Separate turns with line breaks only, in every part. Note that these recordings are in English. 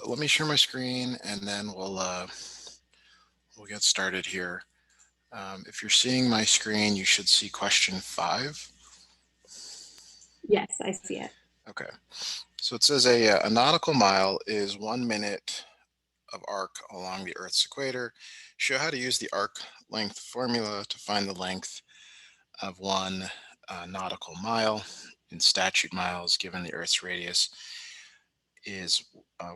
let me share my screen and then we'll get started here. If you're seeing my screen, you should see question 5.
Yes, I see it.
Okay. So it says a nautical mile is 1 minute of arc along the Earth's equator. Show how to use the arc length formula to find the length of 1 nautical mile in statute miles given the Earth's radius is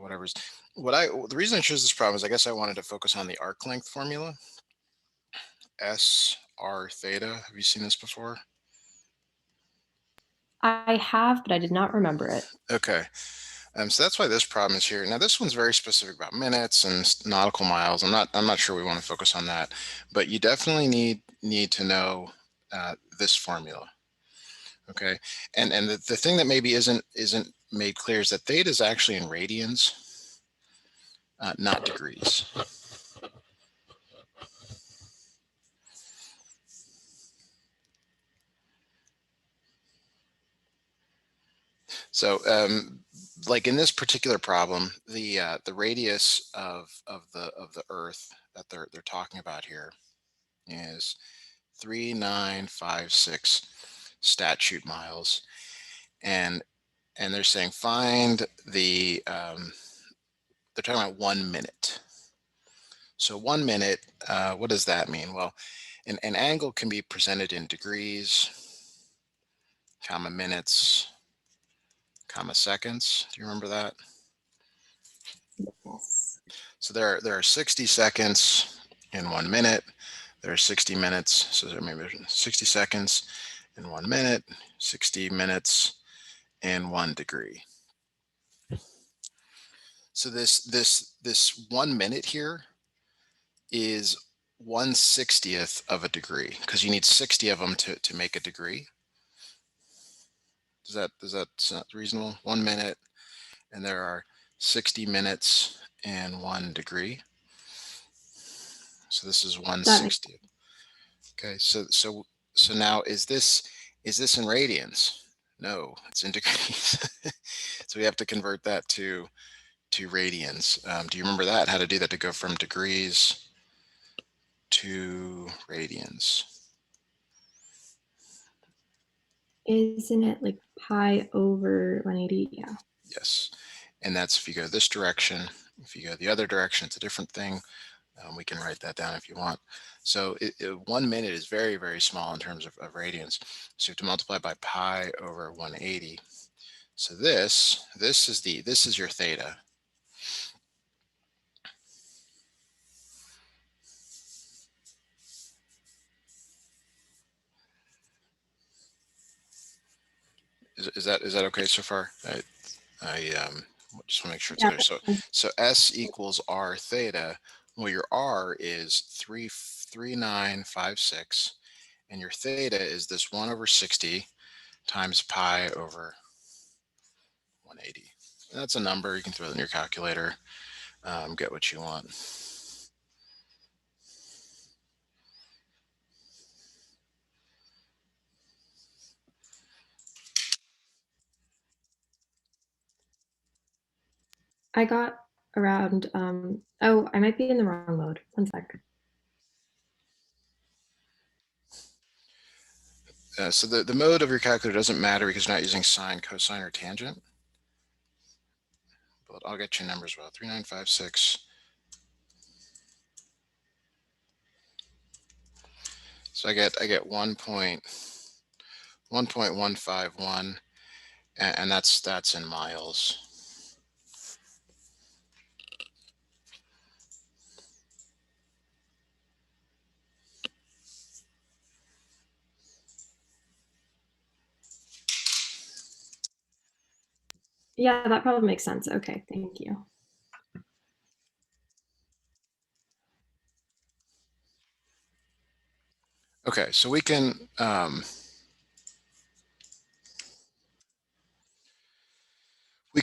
whatever's the reason I chose this problem is I guess I wanted to focus on the arc length formula. S r theta. Have you seen this before?
I have, but I did not remember it.
Okay. So that's why this problem is here. Now this one's very specific about minutes and nautical miles. I'm not sure we want to focus on that, but you definitely need to know this formula. Okay, and the thing that maybe isn't made clear is that theta is actually in radians, not degrees. So like in this particular problem, the radius of the Earth that they're talking about here is 3956 statute miles, and they're saying find the they're talking about 1 minute. So 1 minute, what does that mean? Well, an angle can be presented in degrees, comma minutes, comma seconds. Do you remember that?
Yes.
So there are 60 seconds in 1 minute. There are 60 minutes. So there may be 60 seconds in 1 minute, 60 minutes in 1 degree. So this 1 minute here is 1/60th of a degree because you need 60 of them to make a degree. Does that sound reasonable? 1 minute, and there are 60 minutes in 1 degree. So this is 1/60th. Okay, so now is this in radians? No, it's in degrees. So we have to convert that to radians. Do you remember that? How to do that to go from degrees to radians?
Isn't it like pi over 180? Yeah.
Yes, and that's if you go this direction. If you go the other direction, it's a different thing. We can write that down if you want. So 1 minute is very, very small in terms of radians. So you have to multiply by pi over 180. So this is your theta. Is that okay so far? I just want to make sure it's clear. So S equals r theta. Well, your r is 3956, and your theta is this 1 over 60 times pi over 180. And that's a number. You can throw it in your calculator, get what you want.
I got around, oh, I might be in the wrong mode. 1 sec.
So the mode of your calculator doesn't matter because you're not using sine, cosine, or tangent. But I'll get you numbers well. 3956. So I get 1.151, and that's in miles.
Yeah, that probably makes sense. Okay, thank you.
Okay, so we can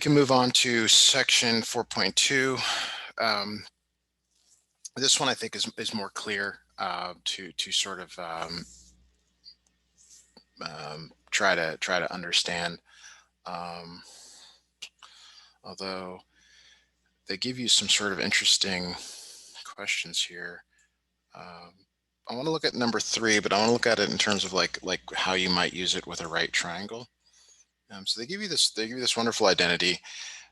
move on to section 4.2. This one I think is more clear to sort of try to understand. Although they give you some sort of interesting questions here. I want to look at number 3, but I want to look at it in terms of like how you might use it with a right triangle. So they give you this wonderful identity,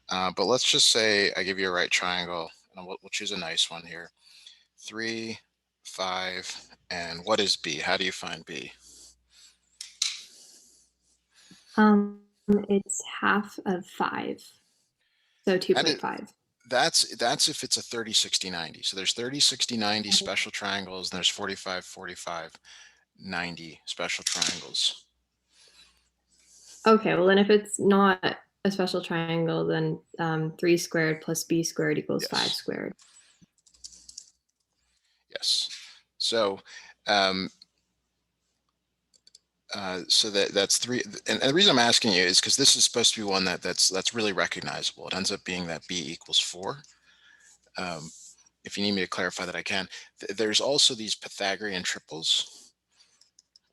but let's just say I give you a right triangle, and we'll choose a nice one here. 3, 5, and what is B? How do you find B?
It's half of 5, so
That is,
2.5.
that's if it's a 30, 60, 90. So there's 30, 60, 90 special triangles, and there's 45, 45, 90 special triangles.
Okay, well then if it's not a special triangle, then 3 squared plus b squared equals 5
Yes.
squared.
Yes. So so that's 3, and the reason I'm asking you is because this is supposed to be one that's really recognizable. It ends up being that B equals 4. If you need me to clarify that, I can. There's also these Pythagorean triples,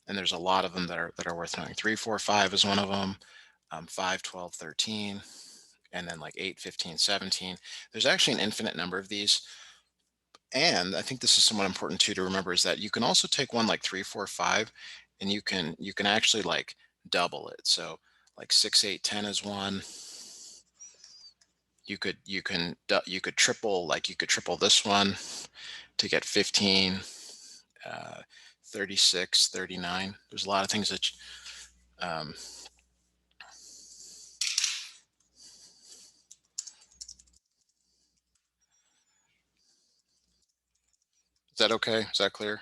and there's a lot of them that are worth knowing. 3, 4, 5 is one of them. 5, 12, 13, and then like 8, 15, 17. There's actually an infinite number of these. And I think this is somewhat important too to remember, is that you can also take one like 3, 4, 5, and you can actually like double it. So like 6, 8, 10 is one. You could triple, like you could triple this one to get 15, 36, 39. There's a lot of things that is that okay? Is that clear?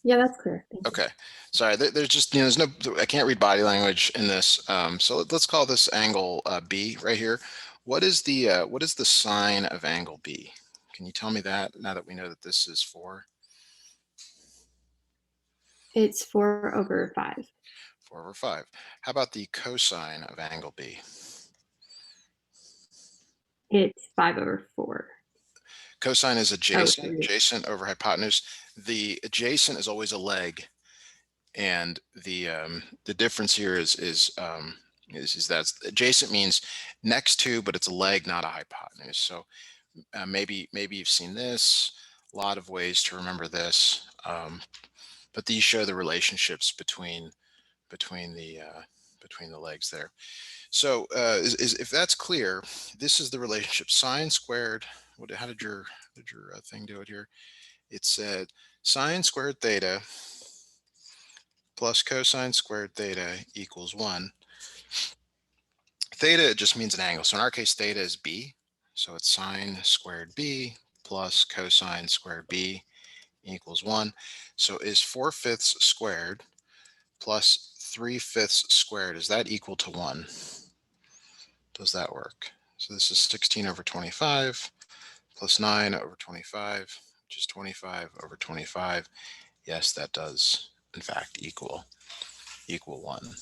Yeah, that's clear. Thank you.
Okay. Sorry, there's just, there's no, I can't read body language in this. So let's call this angle B right here. What is the sine of angle B? Can you tell me that now that we know that this is 4?
It's 4 over 5.
4 over 5. How about the cosine of angle B?
It's 5 over 4.
Cosine is
Oh,
adjacent over hypotenuse. The adjacent is always a leg, and the difference here is that adjacent means next to, but it's a leg, not a hypotenuse. So maybe you've seen this. A lot of ways to remember this, but these show the relationships between the legs there. So if that's clear, this is the relationship: sine squared. How did your thing do it here? It said sine squared theta plus cosine squared theta equals 1. Theta just means an angle. So in our case, theta is b. So it's sine squared b plus cosine squared b equals 1. So is 4/5 squared plus 3/5 squared, is that equal to 1? Does that work? So this is 16 over 25 plus 9 over 25, which is 25 over 25. Yes, that does in fact equal 1.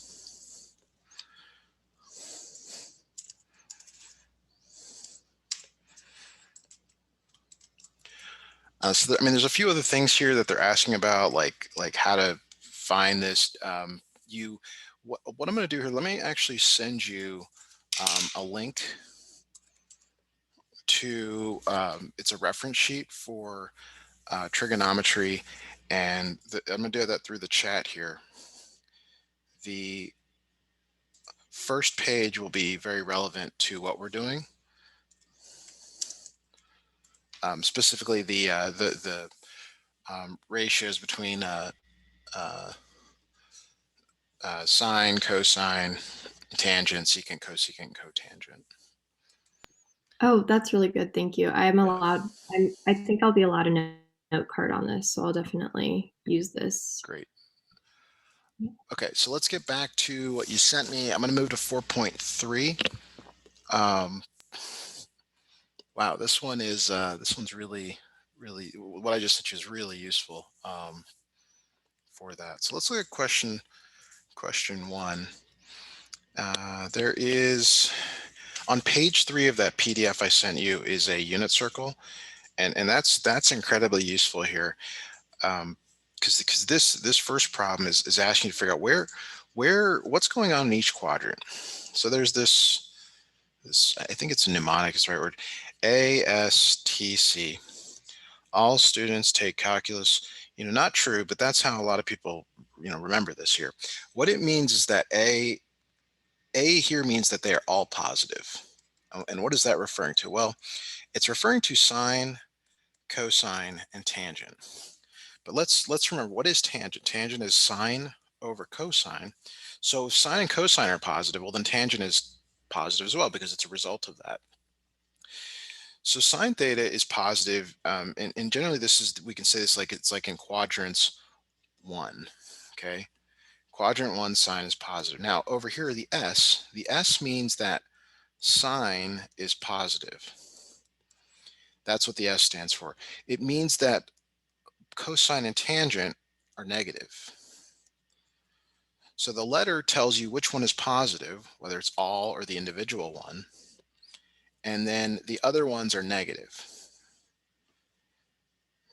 So I mean, there's a few other things here that they're asking about, like how to find this. What I'm going to do here, let me actually send you a link to, it's a reference sheet for trigonometry, and I'm going to do that through the chat here. The first page will be very relevant to what we're doing. Specifically, the ratios between sine, cosine, tangent, secant, cosecant, cotangent.
Oh, that's really good. Thank you.
Yeah,
I think I'll be allowed a note card on this, so I'll definitely use this.
great. Okay, so let's get back to what you sent me. I'm going to move to 4.3. Wow, this one's really what I just sent you is really useful for that. So let's look at question 1. There is, on page 3 of that PDF I sent you, is a unit circle, and that's incredibly useful here, because this first problem is asking you to figure out what's going on in each quadrant. So there's this this, I think it's a mnemonic, is the right word, ASTC. All students take calculus. Not true, but that's how a lot of people, remember this here. What it means is that A here means that they are all positive. And what is that referring to? Well, it's referring to sine, cosine, and tangent. But let's remember, what is tangent? Tangent is sine over cosine. So if sine and cosine are positive, well then tangent is positive as well because it's a result of that. So sine theta is positive, and generally we can say this like it's like in quadrants 1. Okay, quadrant 1 sine is positive. Now over here the S means that sine is positive. That's what the S stands for. It means that cosine and tangent are negative. So the letter tells you which one is positive, whether it's all or the individual one, and then the other ones are negative.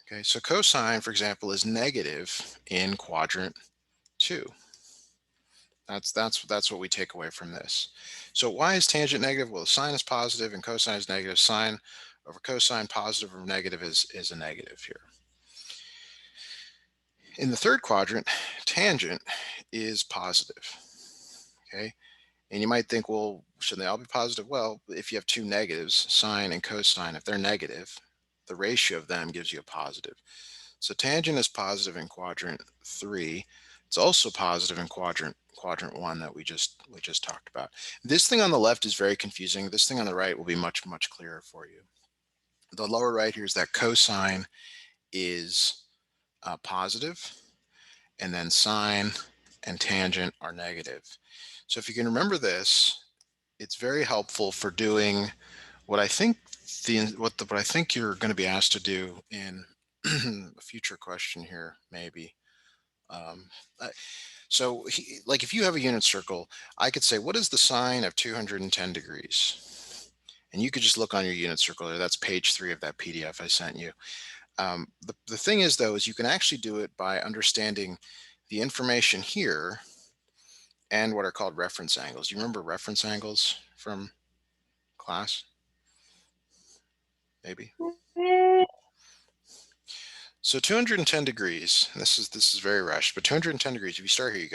Okay, so cosine, for example, is negative in quadrant 2. That's what we take away from this. So why is tangent negative? Well, sine is positive and cosine is negative. Sine over cosine, positive or negative, is a negative here. In the third quadrant, tangent is positive. Okay, and you might think, well, shouldn't they all be positive? Well, if you have two negatives, sine and cosine, if they're negative, the ratio of them gives you a positive. So tangent is positive in quadrant 3. It's also positive in quadrant 1 that we just talked about. This thing on the left is very confusing. This thing on the right will be much clearer for you. The lower right here is that cosine is positive, and then sine and tangent are negative. So if you can remember this, it's very helpful for doing what I think what I think you're going to be asked to do in a future question here, maybe. Um, like if you have a unit circle, I could say, what is the sine of 210 degrees? And you could just look on your unit circle there. That's page 3 of that PDF I sent you. The thing is, though, is you can actually do it by understanding the information here and what are called reference angles. You remember reference angles from class? Maybe. So 210 degrees, and this is very rushed, but 210 degrees, if you start here,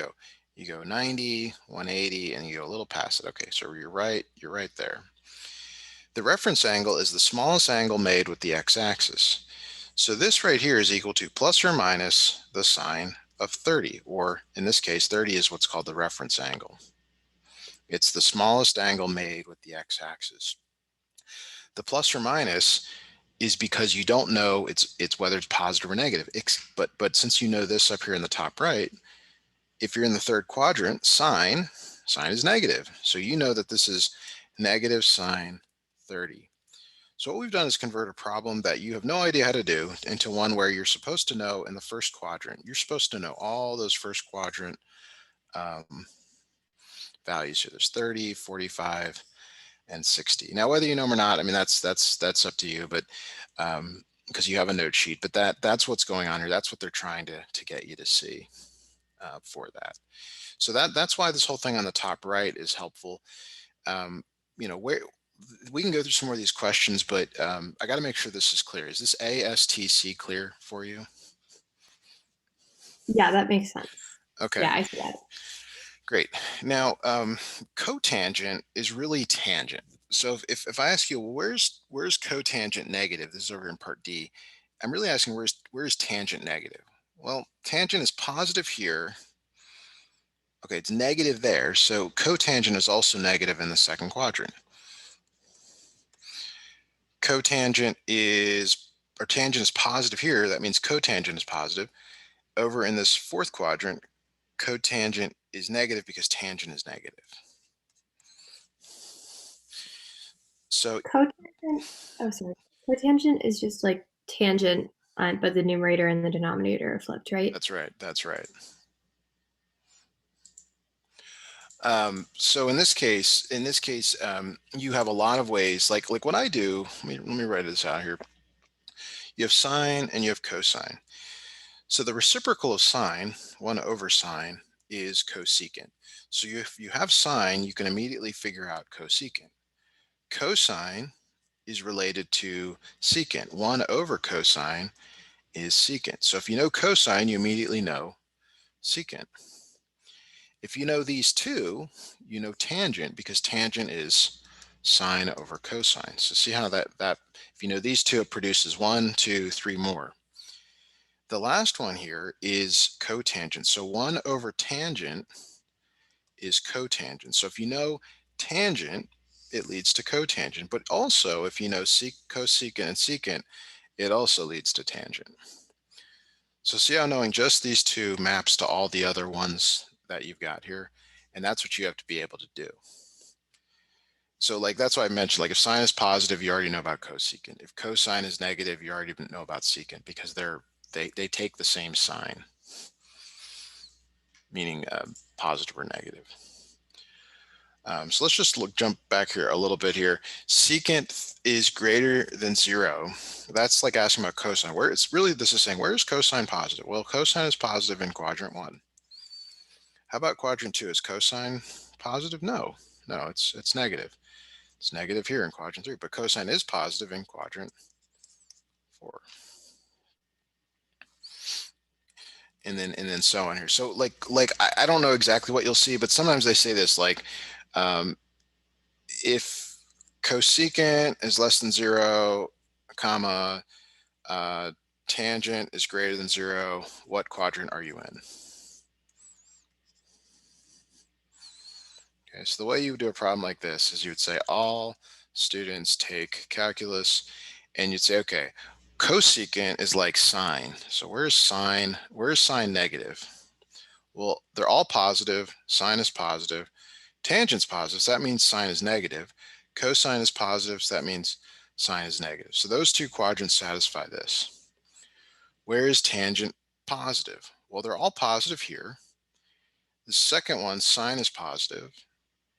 you go 90, 180, and you go a little past it. Okay, so you're right there. The reference angle is the smallest angle made with the x-axis. So this right here is equal to plus or minus the sine of 30, or in this case, 30 is what's called the reference angle. It's the smallest angle made with the x-axis. The plus or minus is because you don't know it's whether it's positive or negative. But since you know this up here in the top right, if you're in the third quadrant, sine is negative. So you know that this is negative sine 30. So what we've done is convert a problem that you have no idea how to do into one where you're supposed to know in the first quadrant. You're supposed to know all those first quadrant values here. There's 30, 45, and 60. Now, whether you know them or not, I mean, that's up to you, but because you have a note sheet, but that's what's going on here. That's what they're trying to get you to see for that. So that's why this whole thing on the top right is helpful. Where we can go through some more of these questions, but I got to make sure this is clear. Is this ASTC clear for you?
Yeah, that makes sense.
Okay.
Yeah, I see that.
Great. Now, cotangent is really tangent. So if I ask you, well, where's cotangent negative? This is over in part D. I'm really asking where's tangent negative? Well, tangent is positive here. Okay, it's negative there. So cotangent is also negative in the second quadrant. Tangent is positive here. That means cotangent is positive. Over in this fourth quadrant, cotangent is negative because tangent is negative. So
Cotangent, oh, sorry. Cotangent is just like tangent, but the numerator and the denominator are flipped, right?
that's right. That's right. So in this case, you have a lot of ways. Like what I do. Let me write this out here. You have sine and you have cosine. So the reciprocal of sine, 1 over sine, is cosecant. So if you have sine, you can immediately figure out cosecant. cosine is related to secant. 1 over cosine is secant. So if you know cosine, you immediately know secant. If you know these two, you know tangent, because tangent is sine over cosine. So see how that if you know these two, it produces 1, 2, 3 more. The last one here is cotangent. So 1 over tangent is cotangent. So if you know tangent, it leads to cotangent. But also, if you know cosecant and secant, it also leads to tangent. So see how knowing just these two maps to all the other ones that you've got here, and that's what you have to be able to do. So like that's why I mentioned, like if sine is positive, you already know about cosecant. If cosine is negative, you already know about secant, because they take the same sign, meaning positive or negative. So let's just jump back here a little bit here. Secant is greater than 0. That's like asking about cosine. Where it's really, this is saying, where is cosine positive? Well, cosine is positive in quadrant 1. How about quadrant 2? Is cosine positive? No, it's negative. It's negative here in quadrant 3, but cosine is positive in quadrant 4. And then so on here. So like I don't know exactly what you'll see, but sometimes they say this, like if cosecant is less than 0, comma, tangent is greater than 0, what quadrant are you in? Okay, so the way you would do a problem like this is you would say all students take calculus, and you'd say, okay, cosecant is like sine. So where's sine negative? Well, they're all positive. Sine is positive. Tangent's positive, so that means sine is negative. Cosine is positive, so that means sine is negative. So those two quadrants satisfy this. Where is tangent positive? Well, they're all positive here. The second one, sine is positive,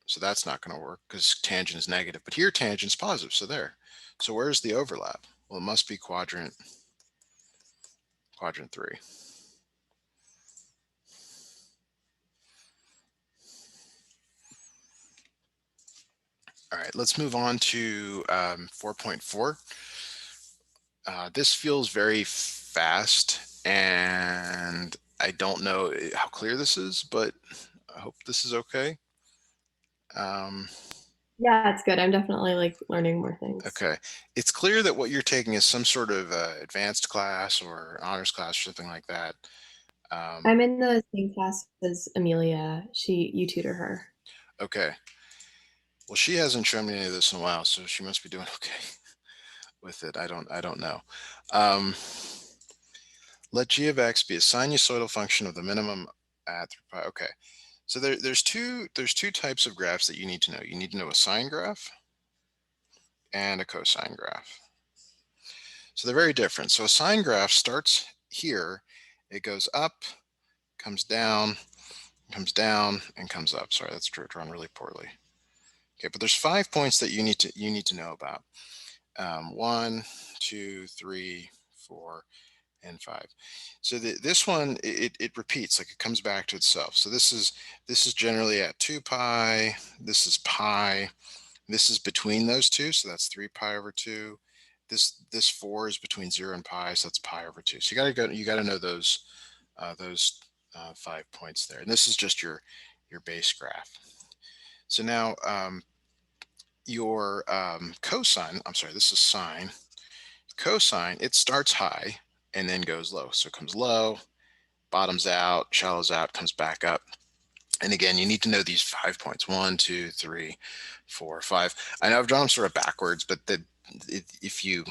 so that's not going to work because tangent is negative. But here tangent's positive, so there. So where's the overlap? Well, it must be quadrant 3. All right, let's move on to 4.4. This feels very fast, and I don't know how clear this is, but I hope this is okay.
Yeah, it's good. I'm definitely like learning more things.
Okay. It's clear that what you're taking is some sort of advanced class or honors class or something like that.
I'm in the same class as Amelia. You tutor her.
Okay. Well, she hasn't shown me any of this in a while, so she must be doing okay with it. I don't know. Let g of x be a sinusoidal function of the minimum at 3 pi. Okay. So there's two types of graphs that you need to know. You need to know a sine graph and a cosine graph. So they're very different. So a sine graph starts here, it goes up, comes down, and comes up. Sorry, that's drawn really poorly. Okay, but there's 5 points that you need to know about. 1, 2, 3, 4, and 5. So this one, it repeats, like it comes back to itself. So this is generally at 2 pi. This is pi. This is between those two, so that's 3 pi over 2. This 4 is between 0 and pi, so that's pi over 2. So you gotta know those 5 points there. And this is just your base graph. So now your cosine, I'm sorry, this is sine. Cosine, it starts high and then goes low. So it comes low, bottoms out, shallows out, comes back up. And again, you need to know these 5 points: 1, 2, 3, 4, 5. I know I've drawn them sort of backwards, but if you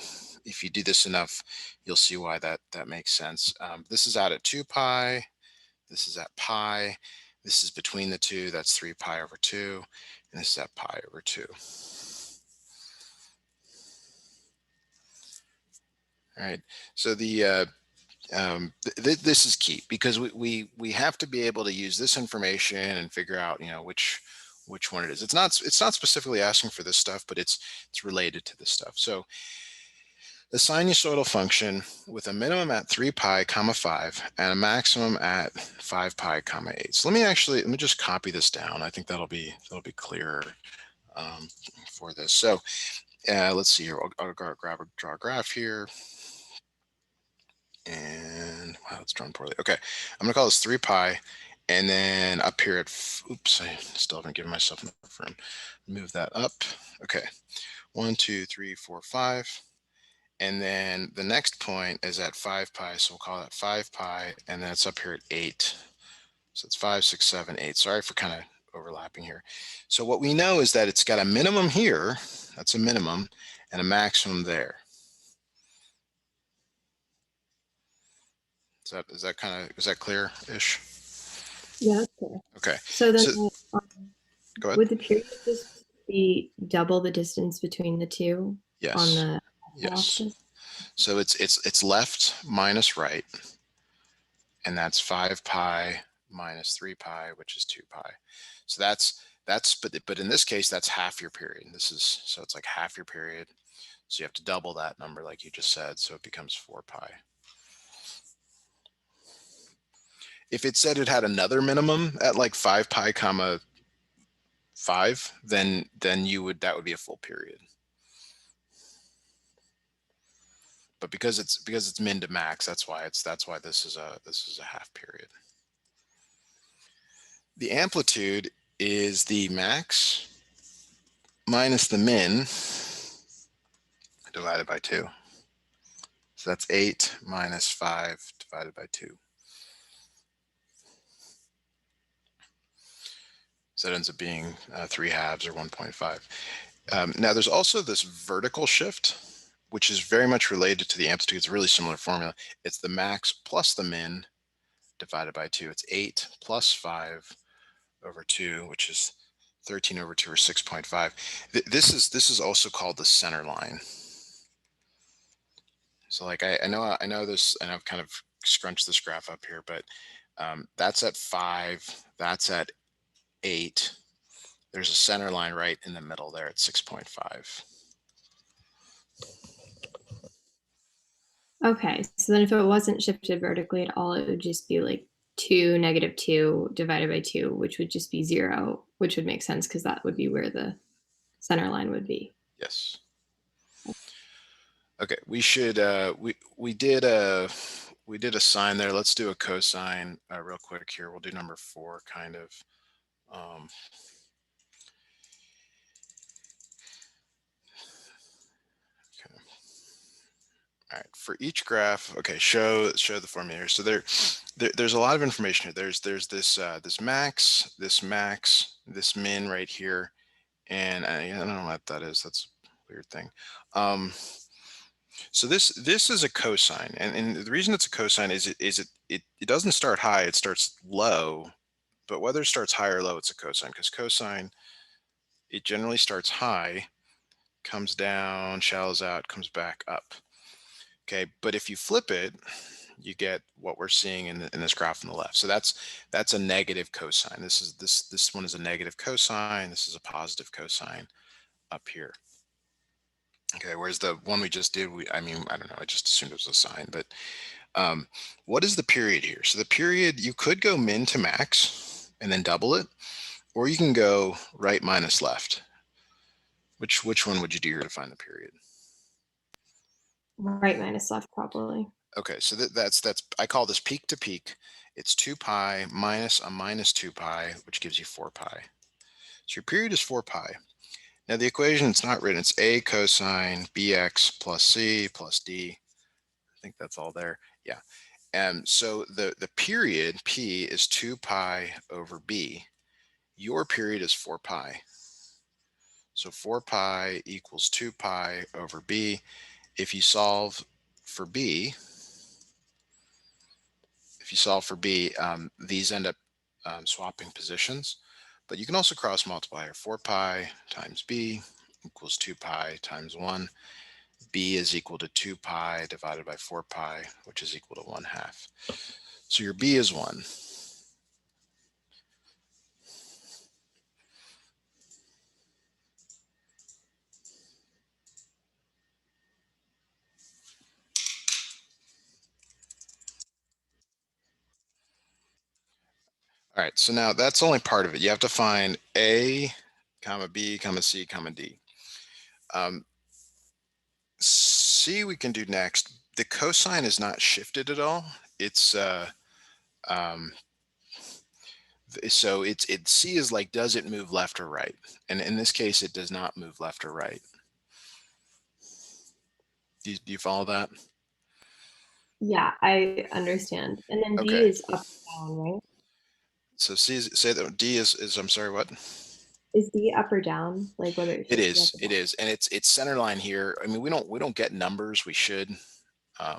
do this enough, you'll see why that makes sense. This is out at 2 pi. This is at pi. This is between the two. That's 3 pi over 2. And this is at pi over 2. All right. So the this is key, because we have to be able to use this information and figure out, which one it is. It's not specifically asking for this stuff, but it's related to this stuff. So the sinusoidal function with a minimum at 3 pi comma 5 and a maximum at 5 pi comma 8. So let me just copy this down. I think that'll be clearer. for this. So let's see here. I'll draw a graph here. And wow, it's drawn poorly. Okay, I'm gonna call this 3 pi. And then up here at, oops, I still haven't given myself enough room. Move that up. Okay, 1, 2, 3, 4, 5. And then the next point is at 5 pi, so we'll call that 5 pi, and then it's up here at 8. So it's 5, 6, 7, 8. Sorry for kind of overlapping here. So what we know is that it's got a minimum here, that's a minimum, and a maximum there. Is that clear-ish?
Yeah, that's clear.
Okay.
So then,
So go ahead.
would the period just be double the distance between the two on
Yes.
the
Yes.
x-axis?
So it's left minus right, and that's 5 pi minus 3 pi, which is 2 pi. So but in this case, that's half your period. So it's like half your period. So you have to double that number like you just said. So it becomes 4 pi. If it said it had another minimum at like 5 pi comma 5, then that would be a full period. But because it's min to max, that's why this is a half period. The amplitude is the max minus the min divided by 2. So that's 8 minus 5 divided by 2. So that ends up being 3 halves or 1.5. Now there's also this vertical shift, which is very much related to the amplitude. It's a really similar formula. It's the max plus the min divided by 2. It's 8 plus 5 over 2, which is 13 over 2, or 6.5. This is also called the center line. So like I know this, and I've kind of scrunched this graph up here, but that's at 5, that's at 8. There's a center line right in the middle there at 6.5.
Okay, so then if it wasn't shifted vertically at all, it would just be like 2 negative 2 divided by 2, which would just be 0, which would make sense because that would be where the center line would be.
Yes. Okay, we should we did a sine there. Let's do a cosine real quick here. We'll do number 4 kind of. Okay. All right, for each graph, okay, show the formula here. So there's a lot of information here. There's this this max, this min right here, and I don't know what that is. That's a weird thing. So this is a cosine, and the reason it's a cosine is it doesn't start high, it starts low, but whether it starts high or low, it's a cosine, because cosine, it generally starts high, comes down, shallows out, comes back up. Okay, but if you flip it, you get what we're seeing in this graph on the left. So that's a negative cosine. This one is a negative cosine. This is a positive cosine up here. Okay, whereas the one we just did, I don't know, I just assumed it was a sine, but what is the period here? So the period, you could go min to max and then double it, or you can go right minus left. Which one would you do here to find the period?
Right minus left, probably.
Okay, so that's I call this peak to peak. It's 2 pi minus a minus 2 pi, which gives you 4 pi. So your period is 4 pi. Now the equation, it's not written. It's a cosine bx plus c plus d. I think that's all there. Yeah. And so the period p is 2 pi over b. Your period is 4 pi. So 4 pi equals 2 pi over b. If you solve for b, these end up swapping positions, but you can also cross multiply here. 4 pi times b equals 2 pi times 1. B is equal to 2 pi divided by 4 pi, which is equal to 1/2. So your b is 1. All right, so now that's only part of it. You have to find a comma B, comma C, comma D. C we can do next. The cosine is not shifted at all. It's um, so it C is like, does it move left or right? And in this case, it does not move left or right. Do you follow that?
Yeah, I understand. And then D
Okay.
is up or down, right?
So C is, say that D is I'm sorry, what?
Is D up or down? Like whether it
It
shifted up
is.
or
It
down?
is, and it's center line here. I mean, we don't get numbers. We should. I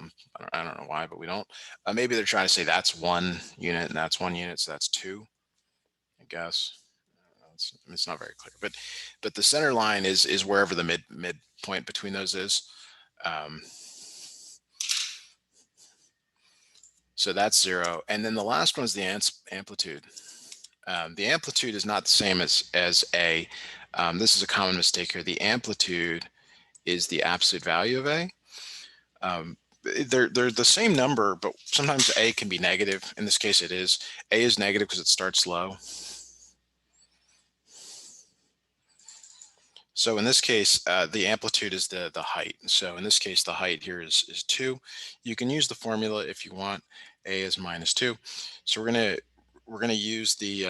don't know why, but we don't. Maybe they're trying to say that's 1 unit and that's 1 unit, so that's 2. I guess it's not very clear, but the center line is wherever the midpoint between those is. Um, so that's 0, and then the last one is the amplitude. The amplitude is not the same as A. This is a common mistake here. The amplitude is the absolute value of A. They're the same number, but sometimes A can be negative. In this case, it is. A is negative because it starts low. So in this case, the amplitude is the height. So in this case, the height here is 2. You can use the formula if you want. A is -2. So we're gonna use the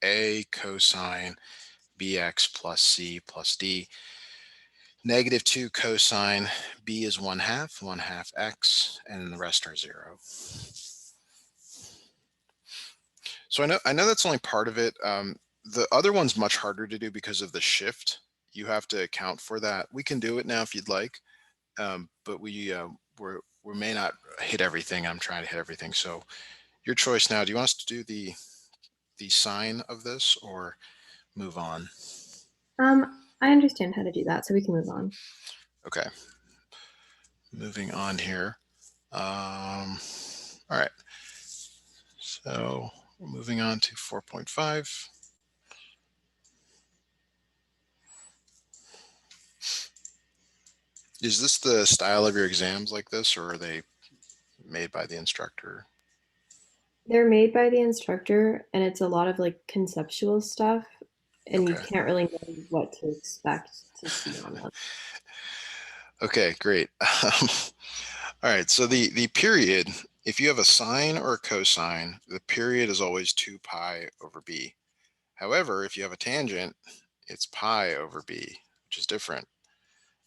A cosine bx plus c plus d. -2 cosine b is 1/2 x, and the rest are 0. So I know that's only part of it. The other one's much harder to do because of the shift. You have to account for that. We can do it now if you'd like, but we may not hit everything. I'm trying to hit everything. So your choice now. Do you want us to do the sine of this or move on?
I understand how to do that, so we can move on.
Okay, moving on here. All right. So we're moving on to 4.5. Is this the style of your exams like this, or are they made by the instructor?
They're made by the instructor, and it's a lot of like conceptual stuff, and you
Okay.
can't really know what to expect to see on them.
Okay, great. All right, so the period, if you have a sine or a cosine, the period is always 2 pi over b. However, if you have a tangent, it's pi over b, which is different.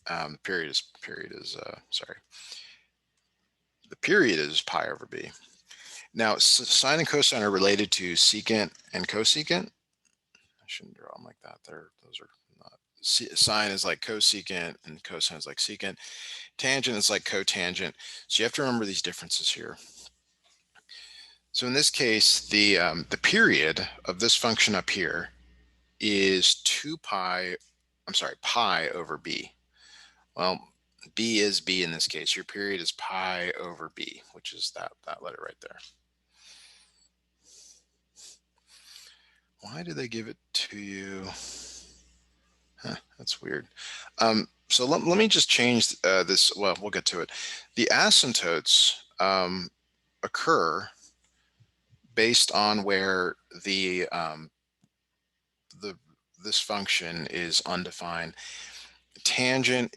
Sorry. The period is pi over b. Now, sine and cosine are related to secant and cosecant. I shouldn't draw them like that. Those are not. Sine is like cosecant and cosine is like secant. Tangent is like cotangent. So you have to remember these differences here. So in this case, the period of this function up here is 2 pi, I'm sorry, pi over b. Well, b is b in this case. Your period is pi over b, which is that letter right there. Why do they give it to you? Huh, that's weird. So let me just change this. Well, we'll get to it. The asymptotes occur based on where the this function is undefined. Tangent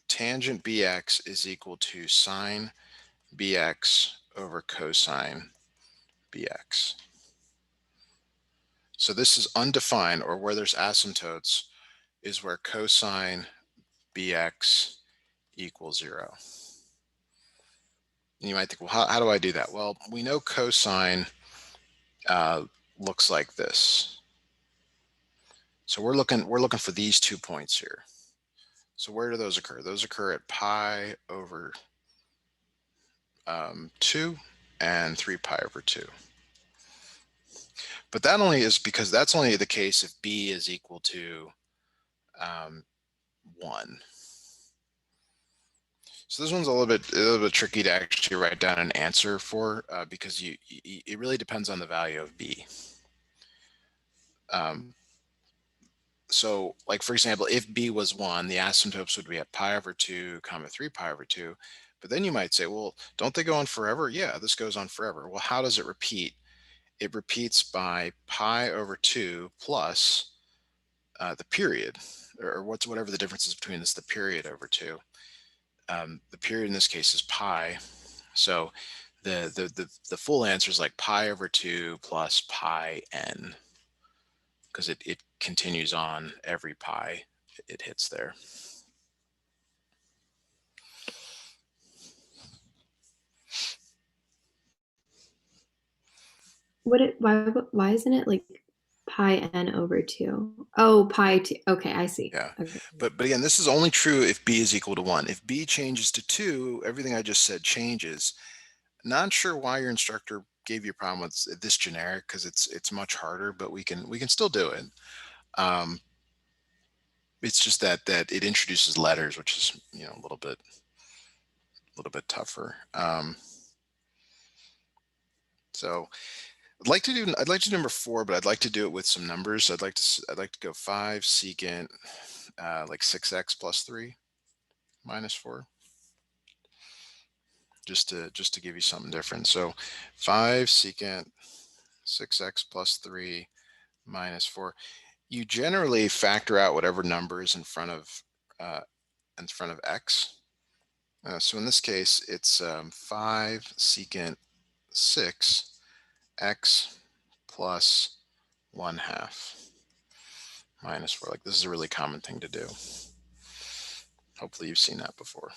bx is equal to sine bx over cosine bx. So this is undefined, or where there's asymptotes is where cosine bx equals 0. And you might think, well, how do I do that? Well, we know cosine looks like this. So we're looking for these 2 points here. So where do those occur? Those occur at pi over 2 and 3 pi over 2. But that only is because that's only the case if b is equal to 1. So this one's a little bit tricky to actually write down an answer for because it really depends on the value of b. So like, for example, if b was 1, the asymptotes would be at pi over 2 comma 3 pi over 2. But then you might say, well, don't they go on forever? Yeah, this goes on forever. Well, how does it repeat? it repeats by pi over 2 plus the period, or whatever the difference is between this, the period over 2. The period in this case is pi. So the full answer is like pi over 2 plus pi n, because it continues on every pi it hits there.
Why isn't it like pi n over 2? Oh, pi 2. Okay, I see.
Yeah.
Okay.
But again, this is only true if b is equal to 1. If b changes to 2, everything I just said changes. Not sure why your instructor gave you a problem with this generic, because it's much harder, but we can still do it. It's just that it introduces letters, which is a little bit tougher. So I'd like to do number 4, but I'd like to do it with some numbers. I'd like to go 5 secant like 6x plus 3 minus 4, just to give you something different. So 5 secant 6x plus 3 minus 4. You generally factor out whatever number is in front of x. So in this case, it's 5 secant 6 x plus 1/2 minus 4. Like, this is a really common thing to do. Hopefully you've seen that before.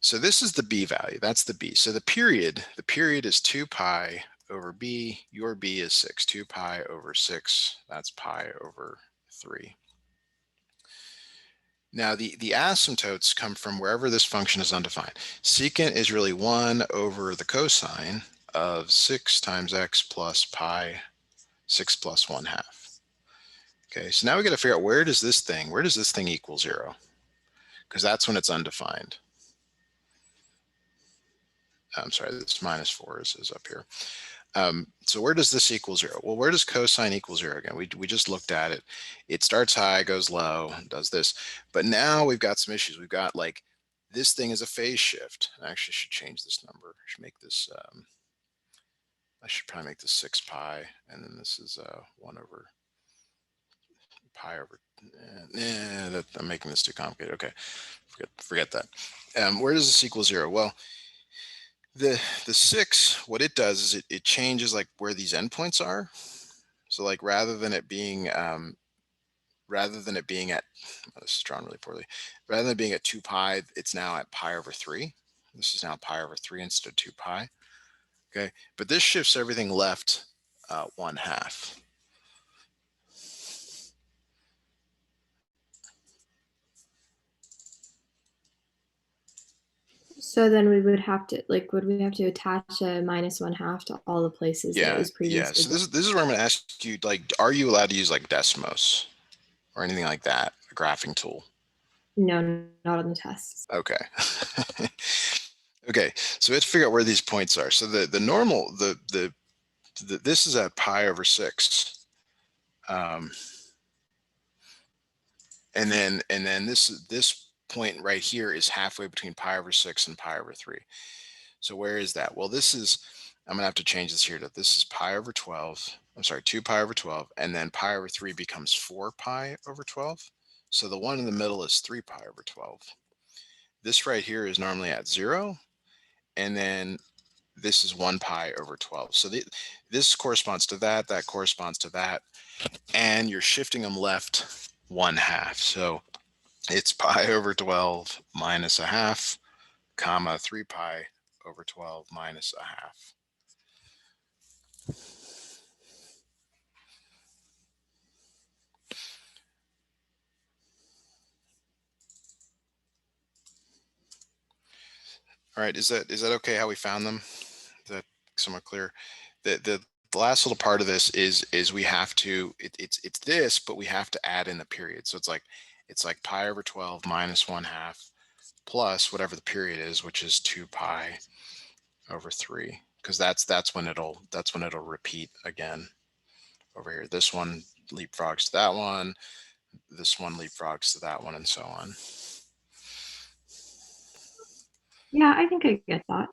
So this is the b value. That's the b. So the period is 2 pi over b. Your b is 6. 2 pi over 6. That's pi over 3. Now the asymptotes come from wherever this function is undefined. Secant is really 1 over the cosine of 6 times x plus pi 6 plus 1/2. Okay, so now we got to figure out where does this thing equal 0? Because that's when it's undefined. I'm sorry, this minus 4 is up here. So where does this equal 0? Well, where does cosine equal 0 again? We just looked at it. It starts high, goes low, does this. But now we've got some issues. We've got, like, this thing is a phase shift. I actually should change this number. I should make this, I should probably make this 6 pi, and then this is 1 over pi over, I'm making this too complicated. Okay, forget that. Where does this equal 0? Well, the 6, what it does is it changes, like, where these endpoints are. So, like, rather than it being at, this is drawn really poorly, rather than being at 2 pi, it's now at pi over 3. This is now pi over 3 instead of 2 pi. Okay, but this shifts everything left 1/2.
So then we would have to, like, would we have to attach a minus 1/2 to all the places that it was
Yeah.
previously?
So this is where I'm going to ask you, like, are you allowed to use, like, Desmos or anything like that, a graphing tool?
No, not on the tests.
Okay. Okay, so we have to figure out where these points are. So the normal, this is at pi over 6. And then this point right here is halfway between pi over 6 and pi over 3. So where is that? Well, I'm gonna have to change this here to, this is pi over 12. I'm sorry, 2 pi over 12, and then pi over 3 becomes 4 pi over 12. So the one in the middle is 3 pi over 12. This right here is normally at 0, and then this is 1 pi over 12. So this corresponds to that, that corresponds to that, and you're shifting them left 1/2. So it's pi over 12 minus 1/2, comma 3 pi over 12 minus 1/2. All right, is that okay how we found them? Is that somewhat clear? The last little part of this is we have to, it's this, but we have to add in the period. So it's like pi over 12 minus 1/2 plus whatever the period is, which is 2 pi over 3, because that's when it'll repeat again over here. This one leapfrogs to that one, this one leapfrogs to that one, and so on.
Yeah, I think I get that.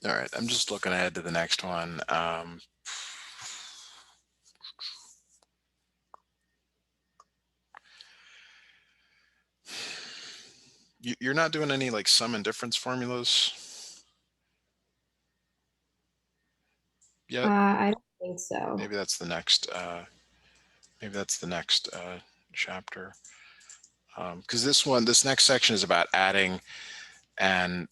All right, I'm just looking ahead to the next one. You're not doing any like sum and difference formulas yet?
I don't think so.
Maybe that's the next. Maybe that's the next chapter. Because this next section is about adding and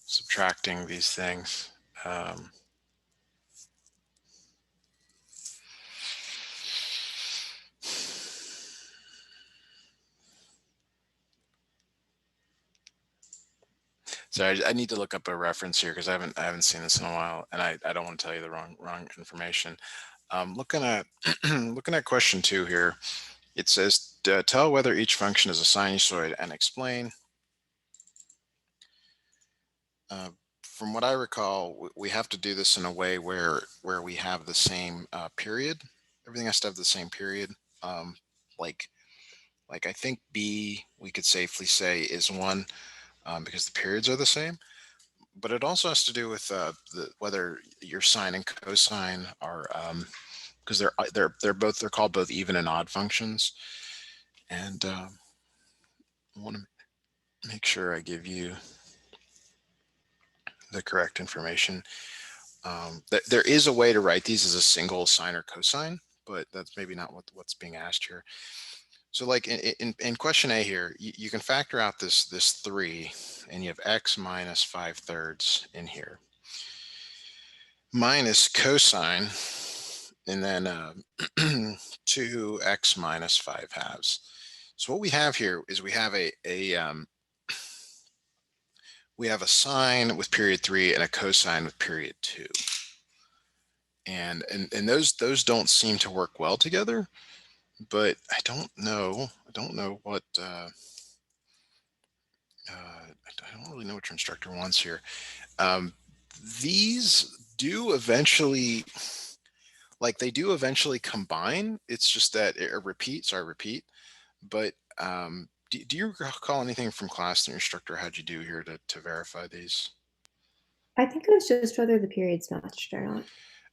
subtracting these things. So I need to look up a reference here because I haven't seen this in a while, and I don't want to tell you the wrong information. Looking at looking at question 2 here, it says tell whether each function is a sinusoid and explain. From what I recall, we have to do this in a way where we have the same period. Everything has to have the same period. Like I think B, we could safely say is 1 because the periods are the same. But it also has to do with whether your sine and cosine are because they're called both even and odd functions, and I want to make sure I give you the correct information. There is a way to write these as a single sine or cosine, but that's maybe not what's being asked here. So like in question A here, you can factor out this 3, and you have x minus 5/3 in here, minus cosine, and then 2x minus 5/2. So what we have here is we have we have a sine with period 3 and a cosine with period 2. And those don't seem to work well together, but I don't know what I don't really know what your instructor wants here. These do eventually, they do eventually combine. It's just that it repeat. But do you recall anything from class that your instructor had you do here to verify these?
I think it was just whether the periods matched or not.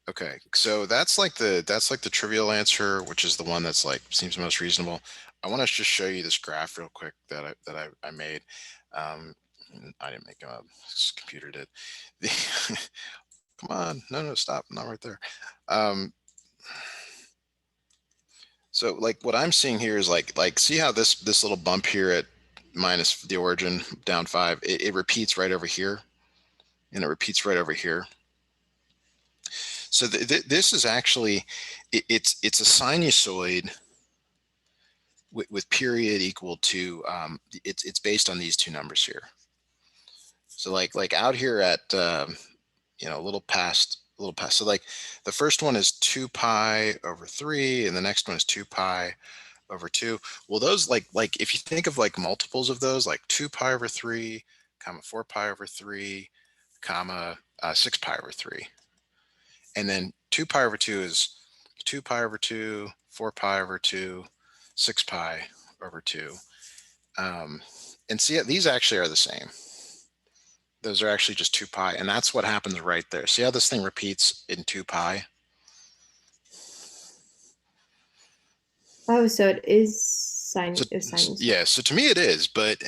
Okay, so that's like the trivial answer, which is the one that's like seems most reasonable. I want to just show you this graph real quick that I made. I didn't make it up. This computer did. Come on, no, stop, not right there. So like what I'm seeing here is like see how this little bump here at minus the origin down 5, it repeats right over here, and it repeats right over here. So this is actually it's a sinusoid with period equal to it's based on these two numbers here. So like out here at a little past. So like the first one is 2 pi over 3, and the next one is 2 pi over 2. Well, those like if you think of like multiples of those, like 2 pi over 3, comma 4 pi over 3, comma 6 pi over 3. And then 2 pi over 2 is 2 pi over 2, 4 pi over 2, 6 pi over 2. And see, these actually are the same. Those are actually just 2 pi, and that's what happens right there. See how this thing repeats in 2 pi?
Oh, so it is sine.
So,
Is sine.
yeah, so to me it is, but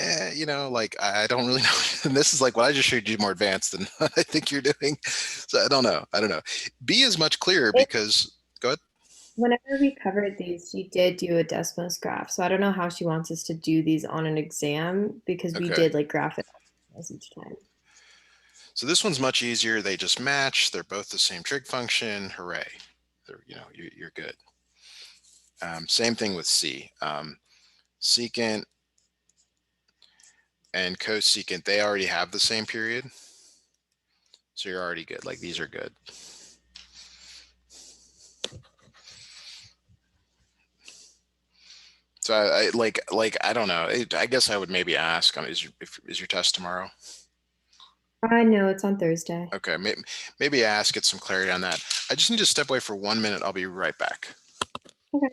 like I don't really know. And this is like what I just showed you more advanced than I think you're doing. So I don't know. B is much clearer because go ahead.
Whenever we covered these, she did do a Desmos graph. So I don't know how she wants us to do these on an exam because we
Okay.
did like graph it each time.
So this one's much easier. They just match. They're both the same trig function. Hooray! You're good. Same thing with C. Secant and cosecant, they already have the same period. So you're already good. Like these are good. So I don't know. I guess I would maybe ask, is your test tomorrow?
I know it's on Thursday.
Okay, maybe ask, get some clarity on that. I just need to step away for 1 minute. I'll be right back.
Okay.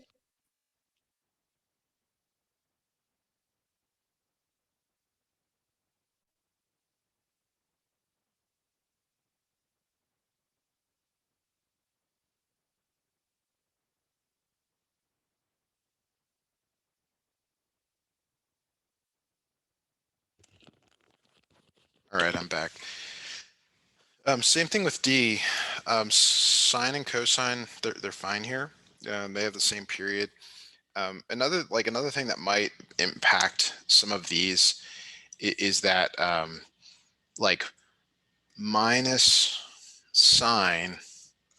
All right, I'm back. Same thing with D. Sine and cosine, they're fine here. They have the same period. Another thing that might impact some of these is that like minus sine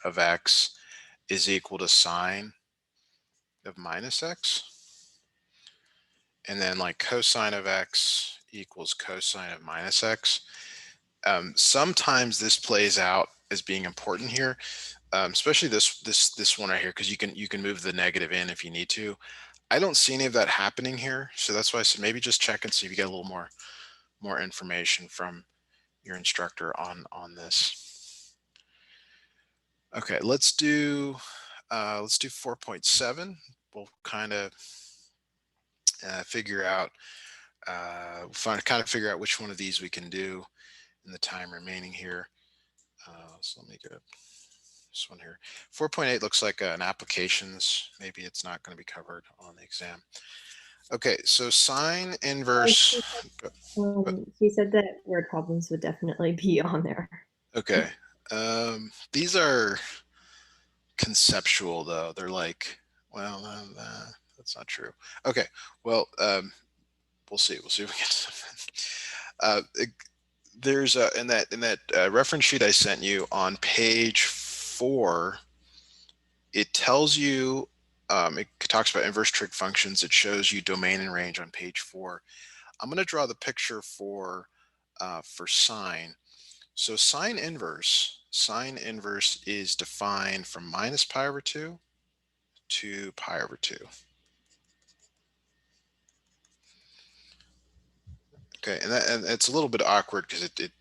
of x is equal to sine of minus x, and then like cosine of x equals cosine of minus x. Sometimes this plays out as being important here, especially this one right here, because you can move the negative in if you need to. I don't see any of that happening here, so that's why I said maybe just check and see if you get a little more information from your instructor on this. Okay, let's do 4.7. We'll kind of figure out figure out which one of these we can do in the time remaining here. So let me get this one here. 4.8 looks like an applications. Maybe it's not going to be covered on the exam. Okay, so sine inverse.
She said that word problems would definitely be on there.
Okay, these are conceptual though. They're like, well, that's not true. Okay, well, we'll see. We'll see if we get something. There's in that reference sheet I sent you on page 4. It tells you. It talks about inverse trig functions. It shows you domain and range on page 4. I'm going to draw the picture for sine. So sine inverse is defined from minus pi over 2 to pi over 2. Okay, and it's a little bit awkward because it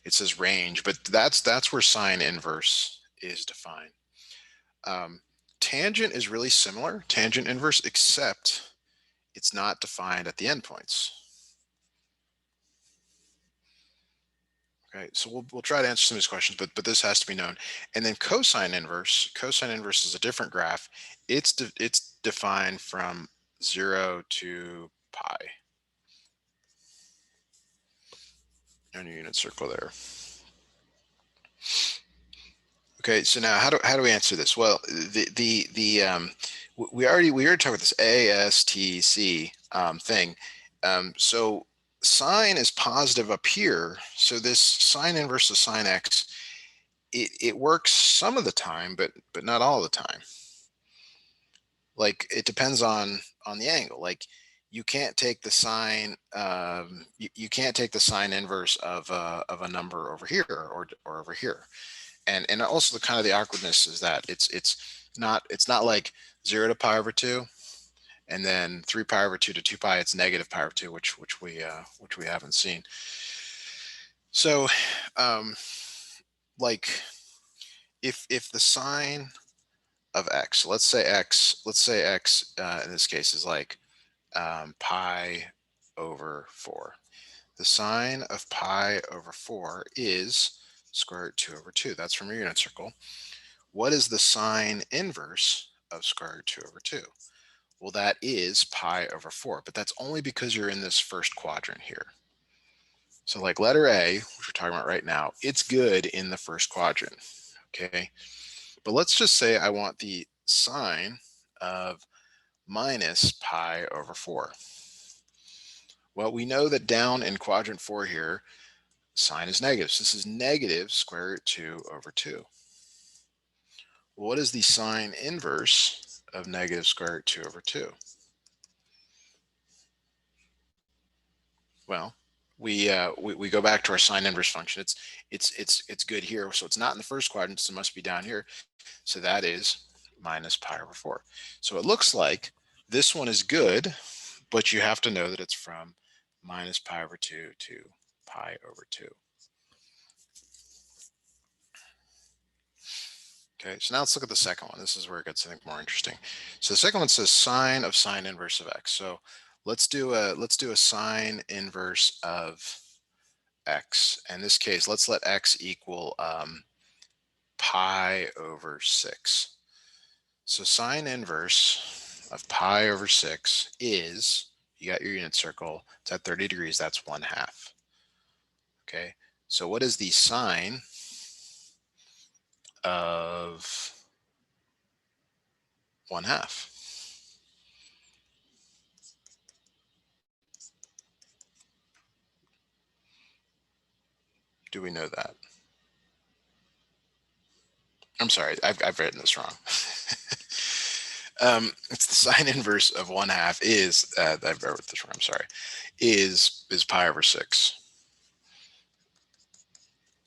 says range, but that's where sine inverse is defined. Tangent is really similar, tangent inverse, except it's not defined at the endpoints. Okay, so we'll try to answer some of these questions, but this has to be known. And then cosine inverse is a different graph. It's defined from 0 to pi. And your unit circle there. Okay, so now how do we answer this? Well, we already talked about this ASTC thing. So sine is positive up here. So this sine inverse of sine x, it works some of the time, but not all the time. Like it depends on the angle. Like you can't take the sine you can't take the sine inverse of a number over here or over here. And also the kind of the awkwardness is that it's not like 0 to pi over 2 and then 3 pi over 2 to 2 pi. It's negative pi over 2, which we haven't seen. So like if the sine of x, let's say x in this case is like pi over 4. The sine of pi over 4 is square root 2 over 2. That's from your unit circle. What is the sine inverse of square root 2 over 2? Well, that is pi over 4, but that's only because you're in this first quadrant here. So like letter A, which we're talking about right now, it's good in the first quadrant, okay? But let's just say I want the sine of minus pi over 4. Well, we know that down in quadrant 4 here, sine is negative. So this is negative square root 2 over 2. What is the sine inverse of negative square root 2 over 2? Well, we go back to our sine inverse function. It's good here, so it's not in the first quadrant, so it must be down here. So that is minus pi over 4. So it looks like This one is good, but you have to know that it's from minus pi over 2 to pi over 2. Okay, so now let's look at the second one. This is where it gets, I think, more interesting. So the second one says sine of sine inverse of x. So let's do a sine inverse of x. In this case, let's let x equal pi over 6. So sine inverse of pi over 6 is, you got your unit circle, it's at 30 degrees, that's 1/2. Okay, so what is the sine of 1/2? Do we know that? I'm sorry, I've written this wrong. It's the sine inverse of 1/2 is, I've wrote this wrong, I'm sorry, is pi over 6.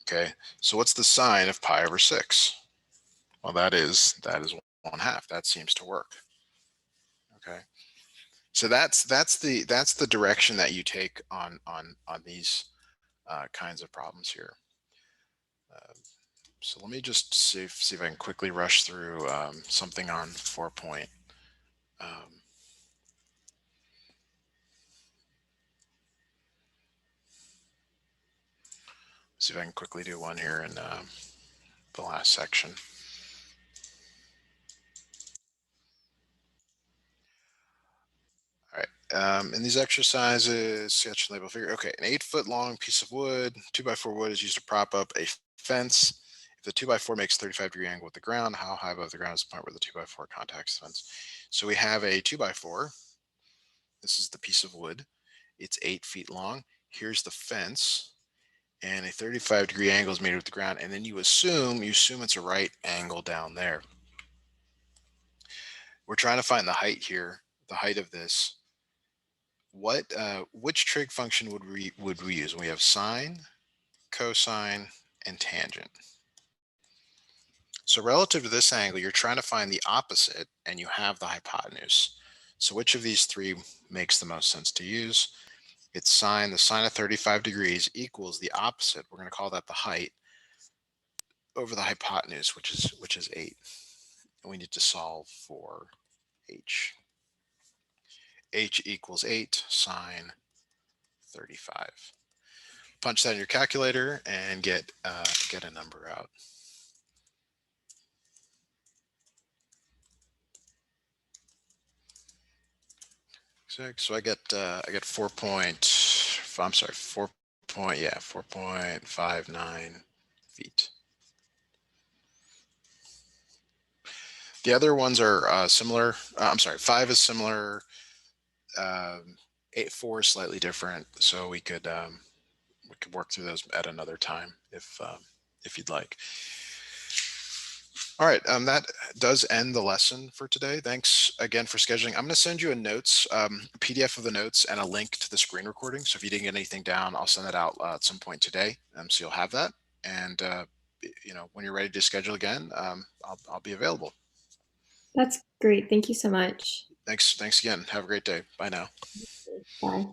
Okay, so what's the sine of pi over 6? Well, that is 1/2. That seems to work. Okay, so that's the direction that you take on these kinds of problems here. So let me just see if I can quickly rush through something on 4 point. See if I can quickly do one here in the last section. All right. In these exercises, sketch and label figure. Okay, an 8-foot long piece of wood, 2x4 wood is used to prop up a fence. If the 2x4 makes 35-degree angle with the ground, how high above the ground is the point where the 2x4 contacts the fence? So we have a 2x4. This is the piece of wood. It's 8 feet long. Here's the fence, and a 35-degree angle is made with the ground. And then you assume it's a right angle down there. We're trying to find the height here, the height of this. Which trig function would we use? We have sine, cosine, and tangent. So relative to this angle, you're trying to find the opposite, and you have the hypotenuse. So which of these three makes the most sense to use? It's sine. The sine of 35 degrees equals the opposite. We're going to call that the height over the hypotenuse, which is 8. And we need to solve for h. H equals 8 sine 35. Punch that in your calculator and get a number out. So I get 4.59 feet. The other ones are similar. I'm sorry, 5 is similar. 4 is slightly different. So we could work through those at another time if you'd like. All right, that does end the lesson for today. Thanks again for scheduling. I'm going to send you a notes, a PDF of the notes and a link to the screen recording. So if you didn't get anything down, I'll send that out at some point today. So you'll have that. And when you're ready to schedule again, I'll be available.
That's great. Thank you so much.
Thanks again. Have a great day. Bye now.
Bye.